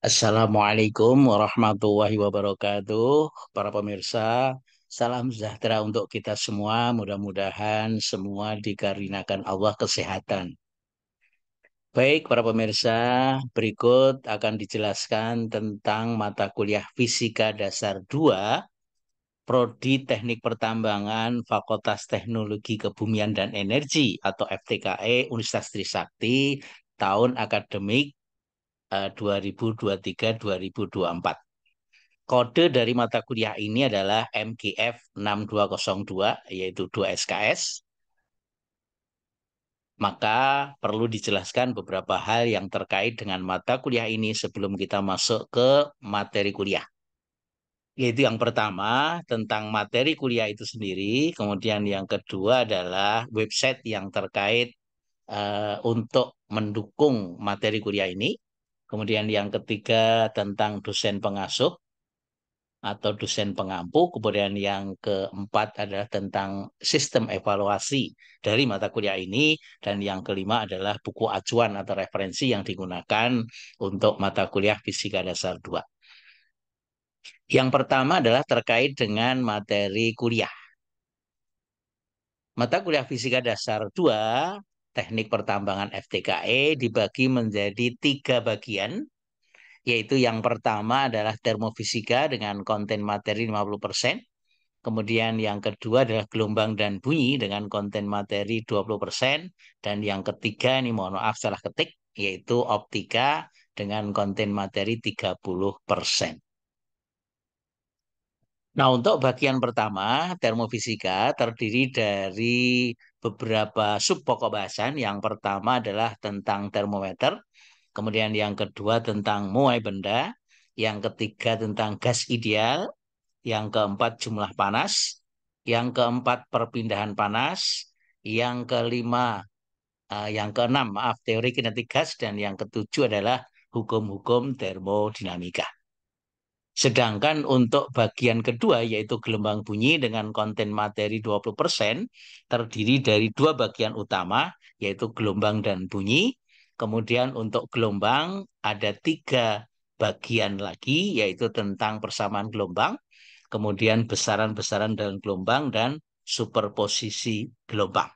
Assalamualaikum warahmatullahi wabarakatuh. Para pemirsa, salam sejahtera untuk kita semua. Mudah-mudahan semua dikaruniakan Allah kesehatan. Baik, para pemirsa, berikut akan dijelaskan tentang mata kuliah Fisika Dasar 2, Prodi Teknik Pertambangan, Fakultas Teknologi Kebumian dan Energi atau FTKE Universitas Trisakti, tahun akademik 2023-2024. Kode dari mata kuliah ini adalah MGF 6202, yaitu 2 SKS. Maka perlu dijelaskan beberapa hal yang terkait dengan mata kuliah ini sebelum kita masuk ke materi kuliah. Yaitu yang pertama tentang materi kuliah itu sendiri, kemudian yang kedua adalah website yang terkait untuk mendukung materi kuliah ini. Kemudian yang ketiga tentang dosen pengasuh atau dosen pengampu. Kemudian yang keempat adalah tentang sistem evaluasi dari mata kuliah ini. Dan yang kelima adalah buku acuan atau referensi yang digunakan untuk mata kuliah Fisika Dasar 2. Yang pertama adalah terkait dengan materi kuliah. Mata kuliah Fisika Dasar 2, Teknik Pertambangan FTKE dibagi menjadi 3 bagian, yaitu yang pertama adalah termofisika dengan konten materi 50%. Kemudian yang kedua adalah gelombang dan bunyi dengan konten materi 20%. Dan yang ketiga, ini mohon maaf salah ketik, yaitu optika dengan konten materi 30%. Nah, untuk bagian pertama, termofisika terdiri dari beberapa sub pokok bahasan. Yang pertama adalah tentang termometer, kemudian yang kedua tentang muai benda, yang ketiga tentang gas ideal, yang keempat jumlah panas, yang keempat perpindahan panas, yang kelima, yang keenam, maaf, teori kinetik gas, dan yang ketujuh adalah hukum-hukum termodinamika. Sedangkan untuk bagian kedua, yaitu gelombang bunyi dengan konten materi 20%, terdiri dari dua bagian utama, yaitu gelombang dan bunyi. Kemudian untuk gelombang ada tiga bagian lagi, yaitu tentang persamaan gelombang, kemudian besaran-besaran dalam gelombang, dan superposisi gelombang.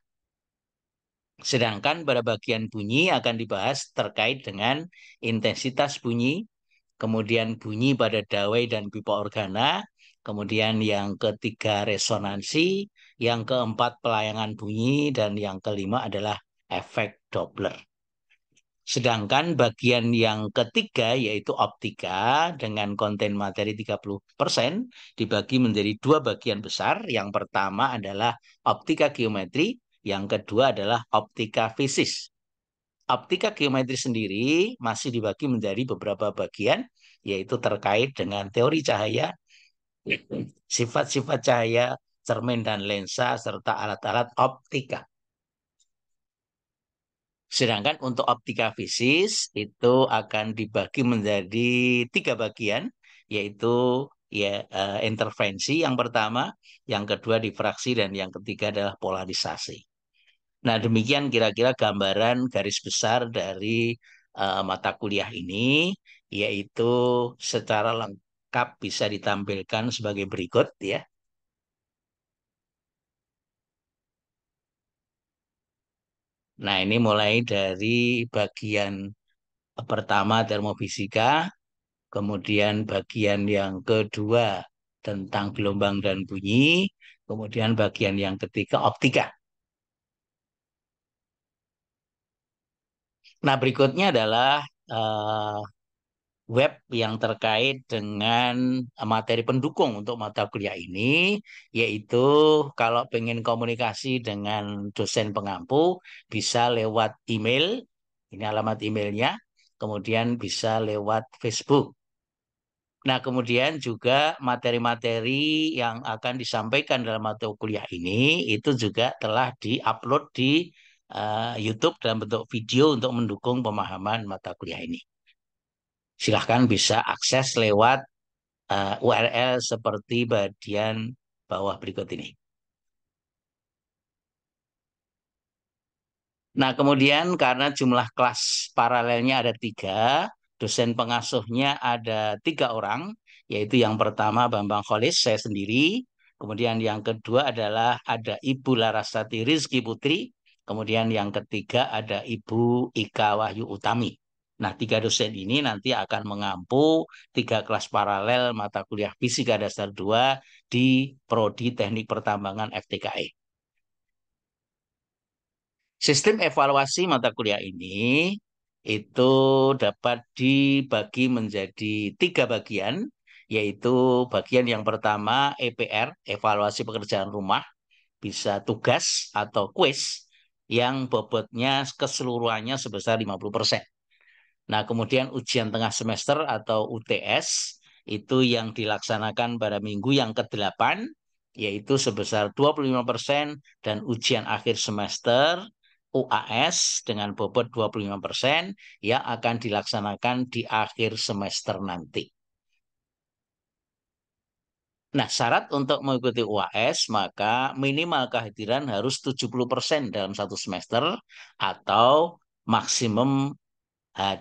Sedangkan pada bagian bunyi akan dibahas terkait dengan intensitas bunyi, kemudian bunyi pada dawai dan pipa organa, kemudian yang ketiga resonansi, yang keempat pelayangan bunyi, dan yang kelima adalah efek Doppler. Sedangkan bagian yang ketiga yaitu optika dengan konten materi 30% dibagi menjadi dua bagian besar. Yang pertama adalah optika geometri, yang kedua adalah optika fisis. Optika geometri sendiri masih dibagi menjadi beberapa bagian, yaitu terkait dengan teori cahaya, sifat-sifat cahaya, cermin dan lensa, serta alat-alat optika. Sedangkan untuk optika fisis itu akan dibagi menjadi tiga bagian, yaitu intervensi yang pertama, yang kedua difraksi, dan yang ketiga adalah polarisasi. Nah, demikian kira-kira gambaran garis besar dari mata kuliah ini, yaitu secara lengkap bisa ditampilkan sebagai berikut ya. Nah, ini mulai dari bagian pertama termofisika, kemudian bagian yang kedua tentang gelombang dan bunyi, kemudian bagian yang ketiga optika. Nah, berikutnya adalah eh, web yang terkait dengan materi pendukung untuk mata kuliah ini, yaitu kalau pengen komunikasi dengan dosen pengampu, bisa lewat email, ini alamat emailnya, kemudian bisa lewat Facebook. Nah, kemudian juga materi-materi yang akan disampaikan dalam mata kuliah ini itu juga telah diupload di YouTube dalam bentuk video untuk mendukung pemahaman mata kuliah ini. Silahkan bisa akses lewat URL seperti bagian bawah berikut ini. Nah, kemudian karena jumlah kelas paralelnya ada 3, Dosen pengasuhnya ada 3 orang, yaitu yang pertama Bambang Kholis, saya sendiri. Kemudian yang kedua adalah ada Ibu Larasati Rizky Putri. Kemudian yang ketiga ada Ibu Ika Wahyu Utami. Nah, 3 dosen ini nanti akan mengampu 3 kelas paralel mata kuliah Fisika Dasar 2 di Prodi Teknik Pertambangan FTKE. Sistem evaluasi mata kuliah ini itu dapat dibagi menjadi 3 bagian, yaitu bagian yang pertama EPR, evaluasi pekerjaan rumah, bisa tugas atau kuis yang bobotnya keseluruhannya sebesar 50%. Nah, kemudian ujian tengah semester atau UTS itu yang dilaksanakan pada minggu yang ke-8, yaitu sebesar 25%, dan ujian akhir semester UAS dengan bobot 25% yang akan dilaksanakan di akhir semester nanti. Nah, syarat untuk mengikuti UAS maka minimal kehadiran harus 70% dalam 1 semester atau maksimum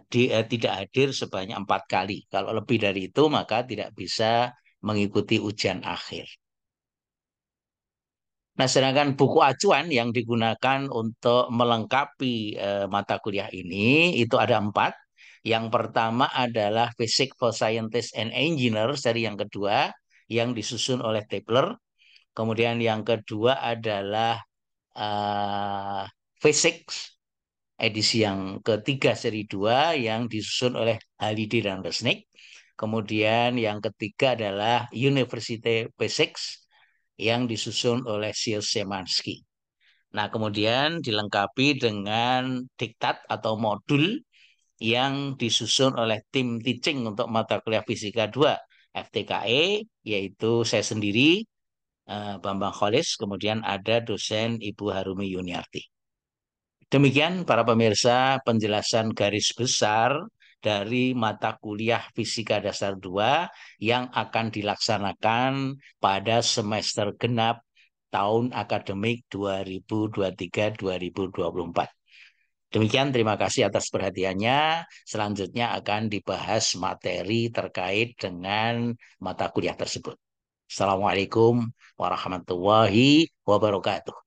tidak hadir sebanyak 4 kali. Kalau lebih dari itu maka tidak bisa mengikuti ujian akhir. Nah, sedangkan buku acuan yang digunakan untuk melengkapi mata kuliah ini itu ada 4. Yang pertama adalah Basic for Scientist and Engineer seri yang kedua yang disusun oleh Tapler. Kemudian yang kedua adalah uh, Physics edisi yang ketiga seri 2 yang disusun oleh Halidi dan Resnik. Kemudian yang ketiga adalah University Basics yang disusun oleh Sil Semansky. Nah, kemudian dilengkapi dengan diktat atau modul yang disusun oleh tim teaching untuk mata kuliah Fisika 2 FTKE, yaitu saya sendiri, Bambang Kholis, kemudian ada dosen Ibu Harumi Yuniarti. Demikian para pemirsa penjelasan garis besar dari mata kuliah Fisika Dasar 2 yang akan dilaksanakan pada semester genap tahun akademik 2023-2024. Demikian, terima kasih atas perhatiannya. Selanjutnya akan dibahas materi terkait dengan mata kuliah tersebut. Assalamualaikum warahmatullahi wabarakatuh.